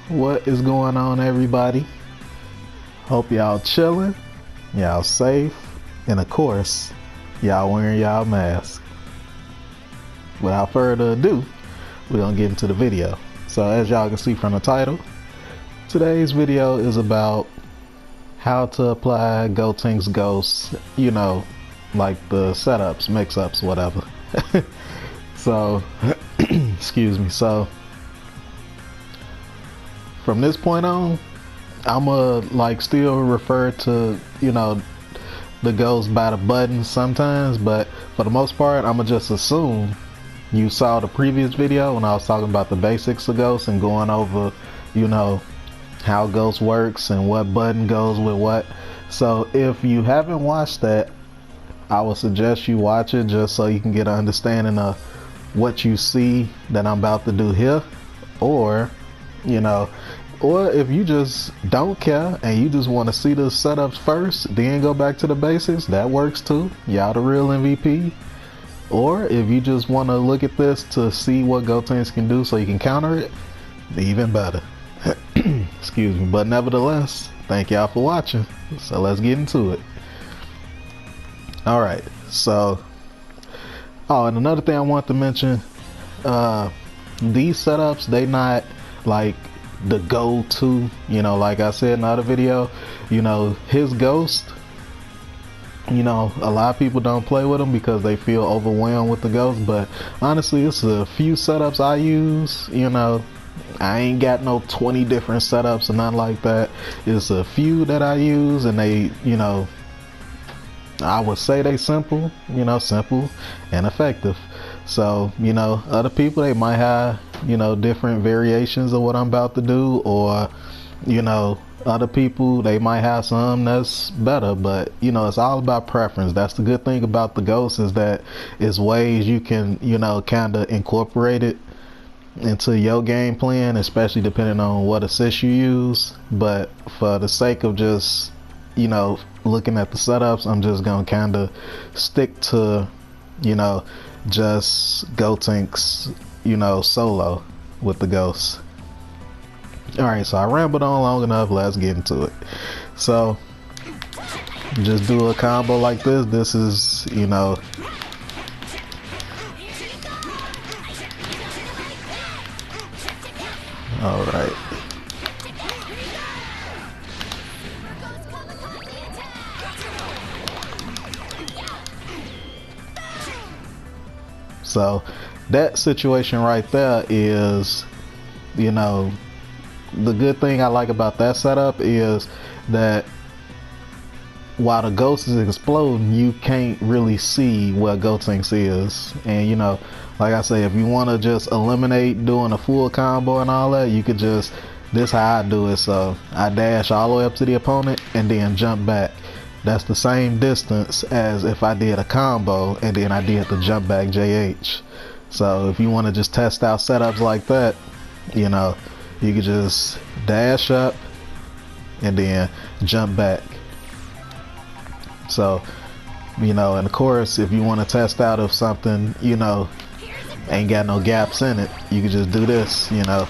What is going on, everybody? Hope y'all chilling, y'all safe, and of course, y'all wearing y'all mask. Without further ado, we're gonna get into the video. So as y'all can see from the title, today's video is about how to apply Gotenks ghosts, you know, like the setups, mix-ups, whatever. So, excuse me. So, from this point on, I'ma like still refer to, you know, the ghost by the button sometimes, but for the most part, I'ma just assume you saw the previous video when I was talking about the basics of ghosts and going over, you know, how ghost works and what button goes with what. So if you haven't watched that, I would suggest you watch it just so you can get an understanding of what you see that I'm about to do here, or you know, or if you just don't care and you just want to see the setups first, then go back to the basics, that works too. Y'all the real MVP. Or if you just want to look at this to see what Gotenks can do so you can counter it, even better. Excuse me. But nevertheless, thank y'all for watching. So let's get into it. Alright, so and another thing I want to mention, these setups, they not like the go-to, you know, like I said in the other video, you know, his ghost, you know, a lot of people don't play with them because they feel overwhelmed with the ghost, but honestly, it's a few setups I use. You know, I ain't got no 20 different setups or nothing like that. It's a few that I use, and they, you know, I would say they simple, you know, simple and effective. So, you know, other people, they might have, you know, different variations of what I'm about to do, or, you know, other people, they might have some that's better, but you know, it's all about preference. That's the good thing about the ghost, is that it's ways you can, you know, kind of incorporate it into your game plan, especially depending on what assist you use. But for the sake of just, you know, looking at the setups, I'm just gonna kind of stick to, you know, just Gotenks, you know, solo with the ghosts. Alright, so I rambled on long enough, let's get into it. So, just do a combo like this. This is, you know, alright. So, that situation right there is, you know, the good thing I like about that setup is that while the ghost is exploding, you can't really see what Gotenks is. And you know, like I say, if you want to just eliminate doing a full combo and all that, you could just, this how I do it. So I dash all the way up to the opponent and then jump back. That's the same distance as if I did a combo and then I did the jump back JH. So if you want to just test out setups like that, you know, you could just dash up and then jump back. So, you know, and of course, if you want to test out if something, you know, ain't got no gaps in it, you could just do this, you know,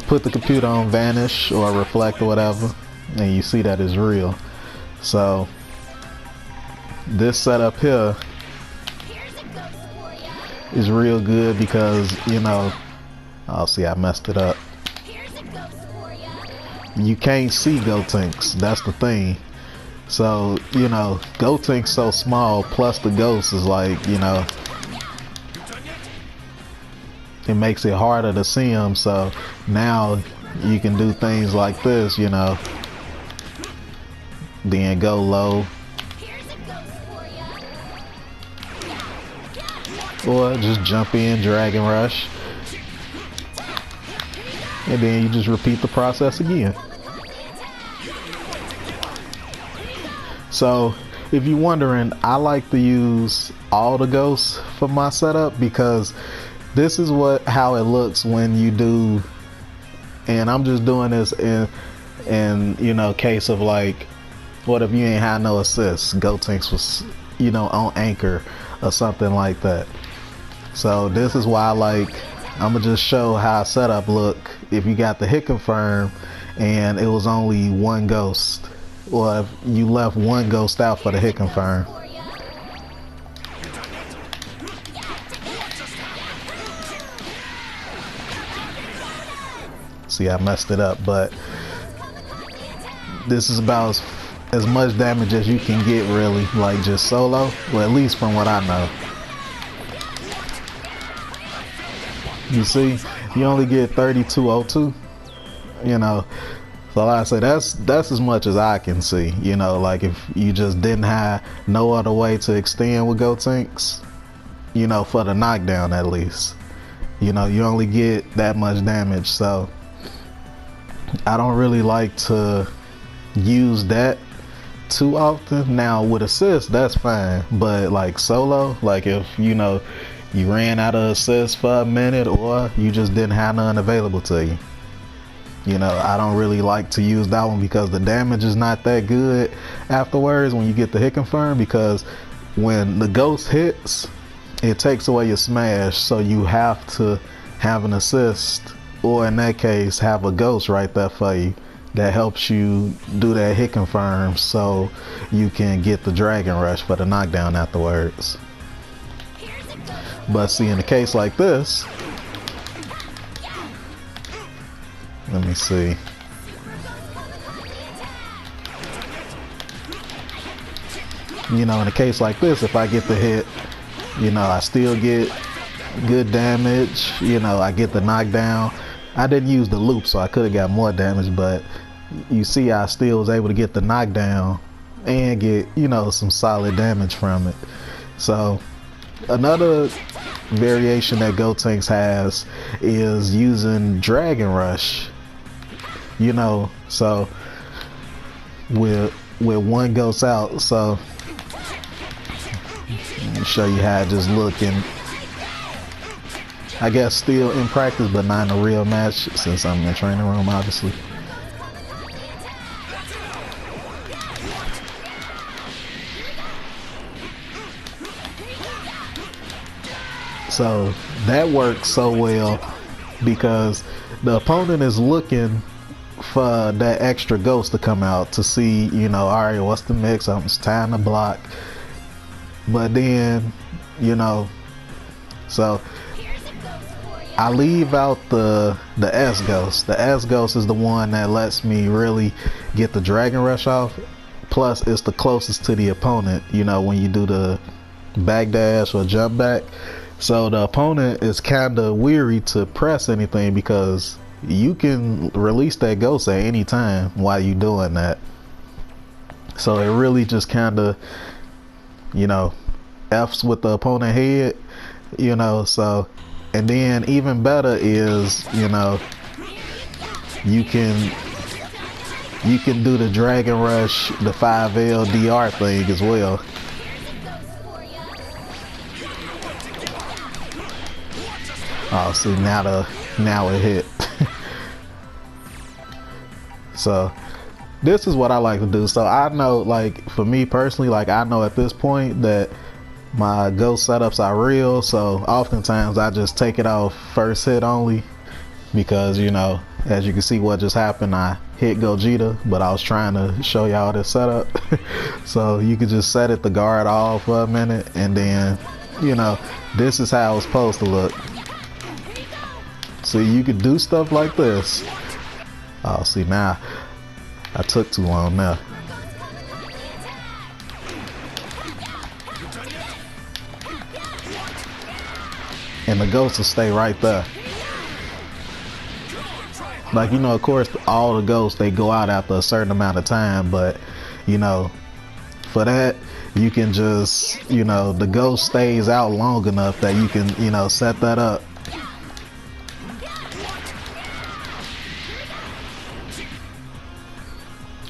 put the computer on vanish or reflect or whatever, and you see that it's real. So, this setup here is real good because, you know, oh, see, I messed it up. You can't see Gotenks, that's the thing. So, you know, Gotenks so small, plus the ghost is like, you know, it makes it harder to see him. So now you can do things like this, you know, then go low, or just jump in, drag and rush, and then you just repeat the process again. So if you're wondering, I like to use all the ghosts for my setup because this is how it looks when you do, and I'm just doing this in you know, case of like, what if you ain't had no assists, Gotenks was, you know, on anchor or something like that. So this is why I like I'm gonna just show how setup look if you got the hit confirm and it was only one ghost, or if you left one ghost out for the hit confirm. See, I messed it up, but this is about as much damage as you can get, really, like just solo. Well, at least from what I know. You see, you only get 3202. You know, so like I say, that's as much as I can see. You know, like if you just didn't have no other way to extend with Gotenks, you know, for the knockdown at least, you know, you only get that much damage. So I don't really like to use that too often. Now with assist, that's fine, but like solo, like if you know you ran out of assist for a minute or you just didn't have none available to you, you know, I don't really like to use that one because the damage is not that good afterwards when you get the hit confirm, because when the ghost hits, it takes away your smash, so you have to have an assist, or in that case have a ghost right there for you that helps you do that hit confirm so you can get the dragon rush for the knockdown afterwards. But see, in a case like this, let me see. You know, in a case like this, if I get the hit, you know, I still get good damage. You know, I get the knockdown. I didn't use the loop, so I could have got more damage, but you see I still was able to get the knockdown and get, you know, some solid damage from it. So another variation that Gotenks has is using Dragon Rush. You know, so with one ghost out, so let me show you how it just look in, I guess still in practice, but not in a real match since I'm in the training room, obviously. So that works so well because the opponent is looking for that extra ghost to come out to see, you know, all right, what's the mix? It's time to block. But then, you know, so I leave out the S ghost. The S ghost is the one that lets me really get the dragon rush off. Plus, it's the closest to the opponent, you know, when you do the backdash or jump back. So the opponent is kind of weary to press anything because you can release that ghost at any time while you're doing that. So it really just kind of, you know, F's with the opponent head, you know. So, and then even better is, you know, you can do the dragon rush, the 5L DR thing as well. Oh, see, now it hit. So this is what I like to do. So I know, like, for me personally, like, I know at this point that my ghost setups are real, so oftentimes I just take it off first hit only, because, you know, as you can see what just happened, I hit Gogeta, but I was trying to show y'all this setup. So you could just set it to guard off for a minute, and then, you know, this is how it's supposed to look. So you could do stuff like this. Oh, see, now I took too long now. And the ghost will stay right there. Like, you know, of course, all the ghosts, they go out after a certain amount of time, but, you know, for that, you can just, you know, the ghost stays out long enough that you can, you know, set that up.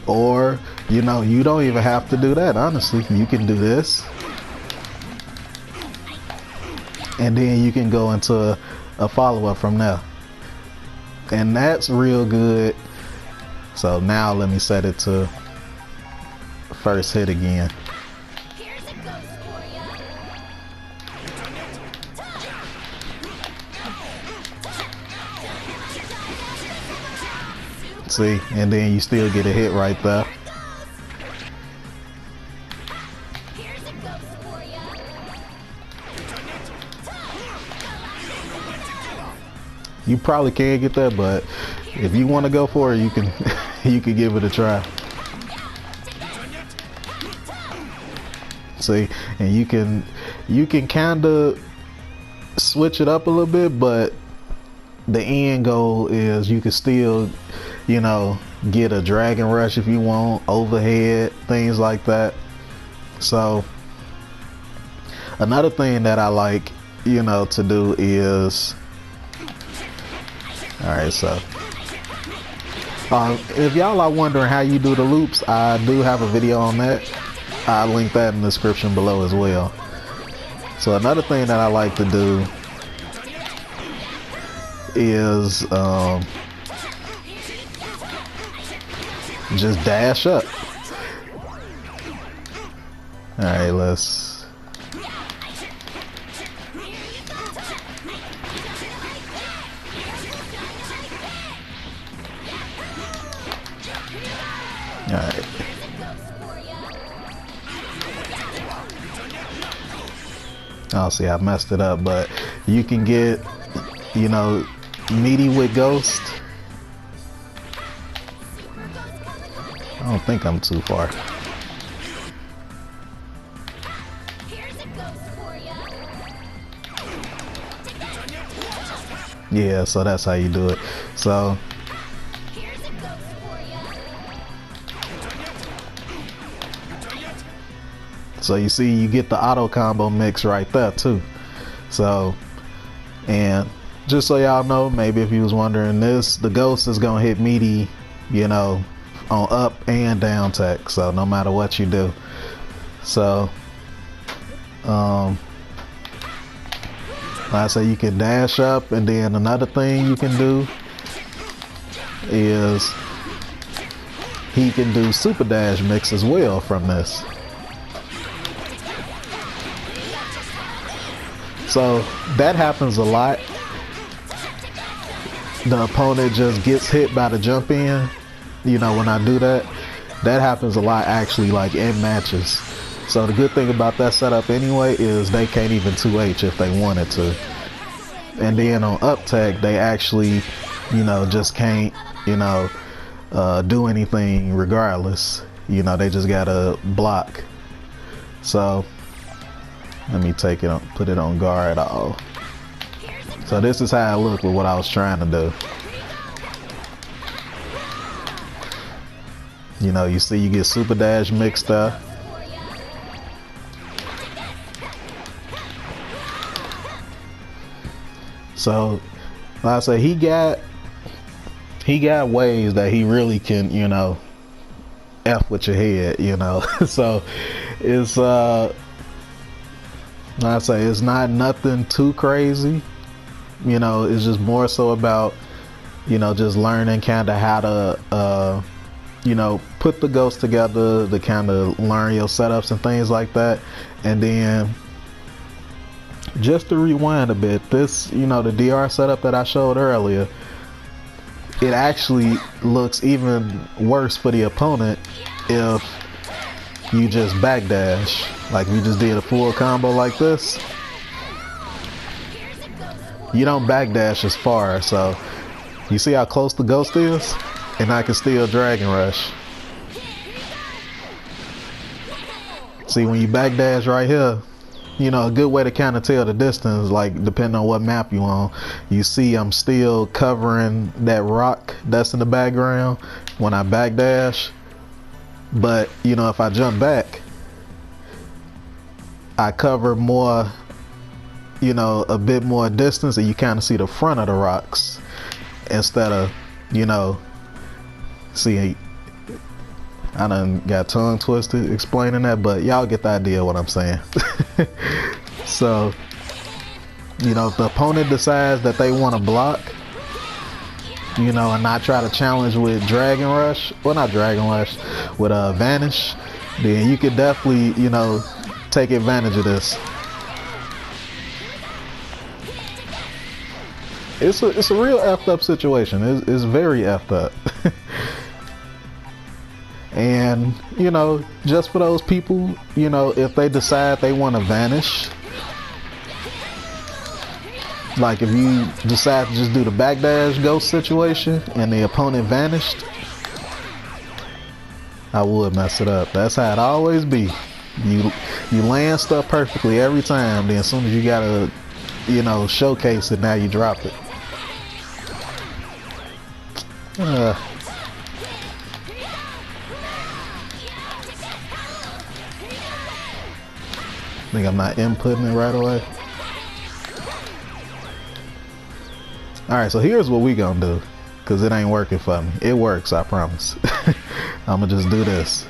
Or, you know, you don't even have to do that, honestly. You can do this. And then you can go into a follow-up from there. And that's real good. So now let me set it to first hit again. See, and then you still get a hit right there. You probably can get that, but if you want to go for it, you can you can give it a try. See, and you can kind of switch it up a little bit, but the end goal is you can still, you know, get a dragon rush if you want, overhead, things like that. So another thing that I like, you know, to do is, alright, so if y'all are wondering how you do the loops, I do have a video on that. I'll link that in the description below as well. So another thing that I like to do is just dash up. Alright, let's alright. Oh, see, I messed it up, but you can get, you know, meaty with Ghost. I don't think I'm too far. Yeah, so that's how you do it. So you see, you get the auto combo mix right there too. So, and just so y'all know, maybe if you was wondering this, the Ghost is gonna hit meaty, you know, on up and down tech. So no matter what you do. So, like I say, you can dash up, and then another thing you can do is he can do super dash mix as well from this. So that happens a lot. The opponent just gets hit by the jump in. You know, when I do that, that happens a lot actually, like in matches. So the good thing about that setup anyway is they can't even 2H if they wanted to. And then on up tech, they actually, you know, just can't, you know, do anything regardless. You know, they just gotta block. So let me take it on, put it on guard all. So this is how I look with what I was trying to do. You know, you see you get super dash mixed up. So like I say, he got ways that he really can, you know, F with your head, you know. So it's I say it's not nothing too crazy, you know. It's just more so about, you know, just learning kind of how to you know, put the Ghost together, to kind of learn your setups and things like that. And then just to rewind a bit, this, you know, the DR setup that I showed earlier, it actually looks even worse for the opponent if you just backdash. Like you just did a full combo like this, you don't backdash as far. So you see how close the Ghost is, and I can still Dragon Rush. See, when you backdash right here, you know, a good way to kind of tell the distance, like depending on what map you on, you see I'm still covering that rock that's in the background when I backdash. But you know, if I jump back, I cover more, you know, a bit more distance, and you kind of see the front of the rocks instead of, you know, see, I done got tongue twisted explaining that, but y'all get the idea of what I'm saying. So, you know, if the opponent decides that they want to block, you know, and not try to challenge with Dragon Rush, well, not Dragon Rush, with Vanish, then you could definitely, you know, take advantage of this. It's a real effed up situation. It's very effed up. And you know, just for those people, you know, if they decide they want to vanish, like if you decide to just do the backdash ghost situation and the opponent vanished, I would mess it up. That's how it always be. You land stuff perfectly every time, then as soon as you gotta, you know, showcase it, now you drop it. I think I'm not inputting it right away. Alright, so here's what we gonna do, because it ain't working for me. It works, I promise. I'm gonna just do this.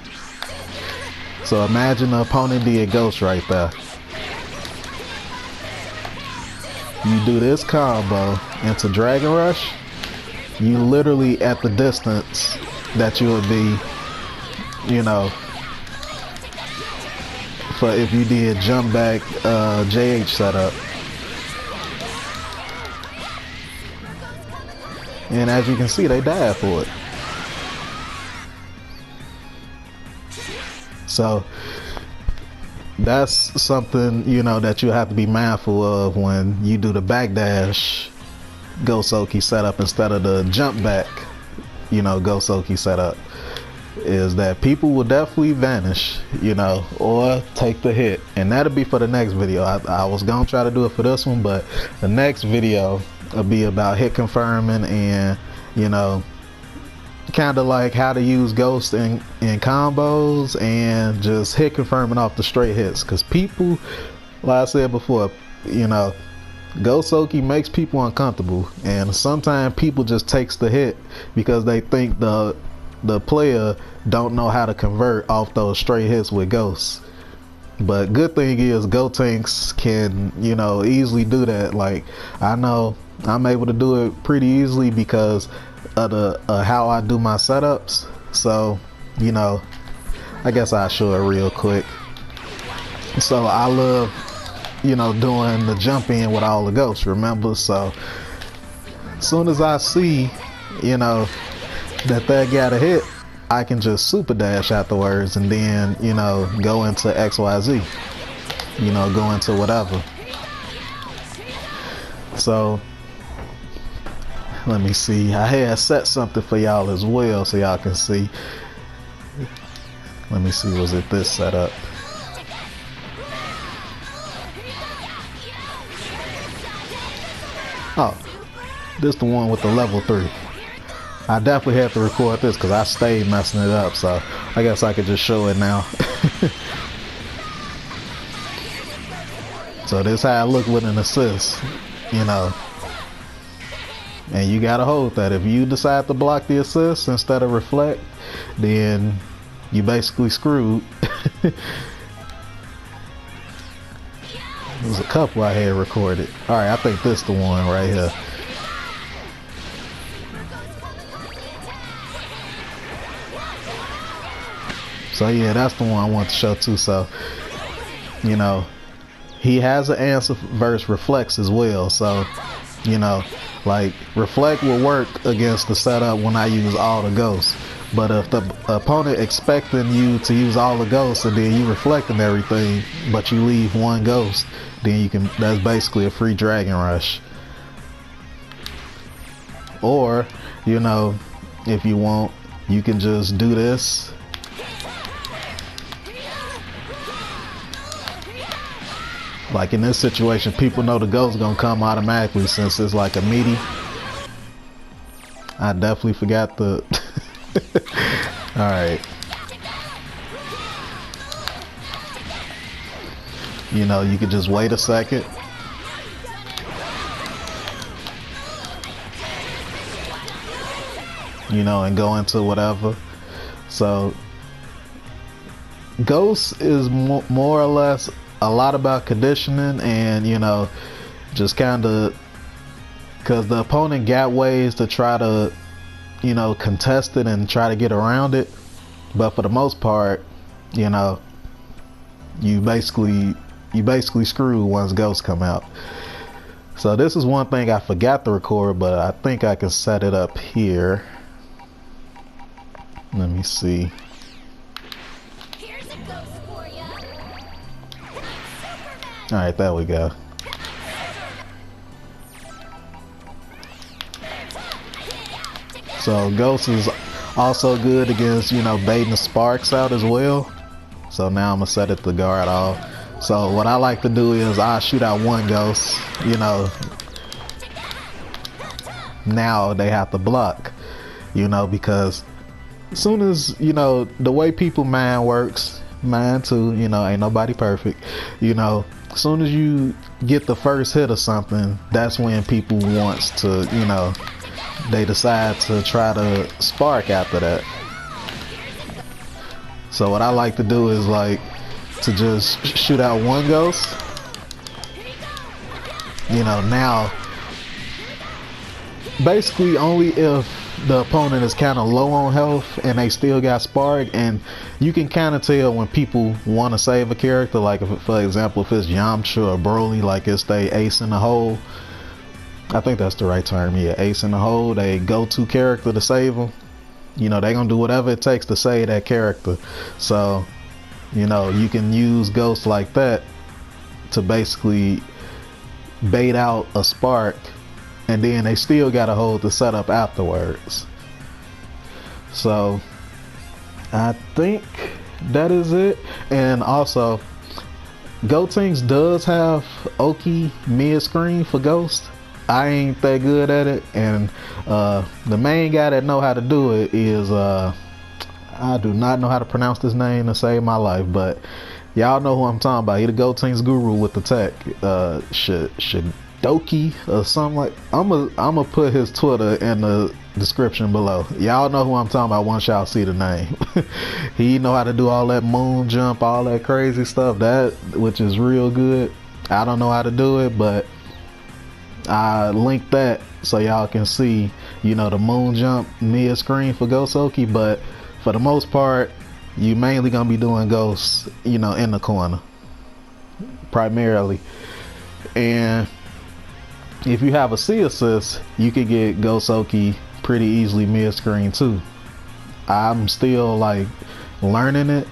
So imagine the opponent did ghost right there. You do this combo into Dragon Rush, you literally at the distance that you would be, you know, for if you did jump back JH setup. And as you can see, they died for it. So that's something, you know, that you have to be mindful of when you do the backdash Ghost OKI setup instead of the jump back, you know, Ghost OKI setup, is that people will definitely vanish, you know, or take the hit. And that'll be for the next video. I was gonna try to do it for this one, but the next video will be about hit confirming and, you know, kind of like how to use ghost in combos and just hit confirming off the straight hits. Because people, like I said before, you know, Ghost OKI makes people uncomfortable, and sometimes people just takes the hit because they think the player don't know how to convert off those straight hits with ghosts. But good thing is Gotenks can, you know, easily do that. Like, I know I'm able to do it pretty easily because of the how I do my setups. So, you know, I guess I'll show it real quick. So I love, you know, doing the jump in with all the ghosts, remember? So as soon as I see, you know, that got a hit, I can just super dash afterwards and then, you know, go into XYZ, you know, go into whatever. So let me see, I had set something for y'all as well so y'all can see. Let me see, was it this setup? Oh, this the one with the level 3. I definitely have to record this because I stayed messing it up, so I guess I could just show it now. So this how I look with an assist, you know. And you gotta hold that. If you decide to block the assist instead of reflect, then you basically screwed. There's a couple I had recorded. Alright, I think this the one right here. So yeah, that's the one I want to show too. So, you know, he has an answer versus reflex as well. So, you know, like reflect will work against the setup when I use all the ghosts. But if the opponent expecting you to use all the ghosts and then you reflecting everything, but you leave one ghost, then you can, that's basically a free Dragon Rush. Or, you know, if you want, you can just do this. Like in this situation, people know the ghost is gonna come automatically since it's like a meaty. I definitely forgot the alright. You know, you could just wait a second. You know, and go into whatever. So Ghost is more or less a lot about conditioning and, you know, just kind of, because the opponent got ways to try to, you know, contest it and try to get around it, but for the most part, you know, you basically screw once ghosts come out. So this is one thing I forgot to record, but I think I can set it up here. Let me see. Alright, there we go. So Ghost is also good against, you know, baiting the sparks out as well. So now I'm gonna set it to guard off. So what I like to do is I shoot out one Ghost, you know. Now they have to block, you know, because as soon as, you know, the way people mind works, mine too, you know, ain't nobody perfect, you know, as soon as you get the first hit or something, that's when people wants to, you know, they decide to try to spark after that. So what I like to do is like to just shoot out one Ghost, you know. Now basically only if the opponent is kind of low on health and they still got spark, and you can kind of tell when people want to save a character, like if, for example, if it's Yamcha or Broly, like it's they ace in the hole. I think that's the right term, yeah, ace in the hole, they go-to character to save them. You know, they gonna do whatever it takes to save that character. So, you know, you can use Ghosts like that to basically bait out a spark, and then they still gotta hold the setup afterwards. So I think that is it. And also Gotenks does have OKI mid-screen for Ghost. I ain't that good at it, and the main guy that know how to do it is I do not know how to pronounce this name to save my life, but y'all know who I'm talking about. He the Gotenks guru with the tech, Shidoki or something like. I'ma put his Twitter in the description below. Y'all know who I'm talking about once y'all see the name. He know how to do all that moon jump, all that crazy stuff, that which is real good. I don't know how to do it, but I linked that so y'all can see, you know, the moon jump mid screen for Ghost OKI. But for the most part, you mainly gonna be doing Ghosts, you know, in the corner primarily. And if you have a C assist, you could get Ghost OKI pretty easily mid screen too. I'm still like learning it,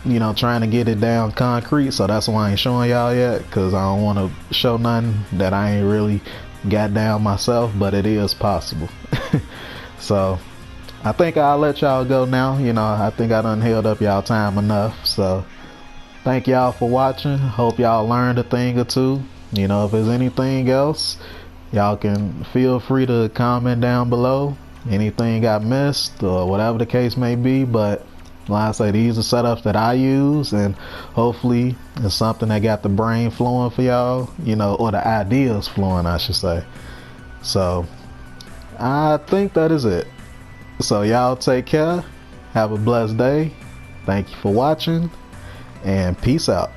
you know, trying to get it down concrete, so that's why I ain't showing y'all yet, because I don't want to show nothing that I ain't really got down myself, but it is possible. So I think I'll let y'all go now. You know, I think I done held up y'all time enough, so thank y'all for watching. Hope y'all learned a thing or two. You know, if there's anything else, y'all can feel free to comment down below. Anything got missed or whatever the case may be, but like I say, these are setups that I use, and hopefully it's something that got the brain flowing for y'all, you know, or the ideas flowing, I should say. So I think that is it. So y'all take care, have a blessed day, thank you for watching, and peace out.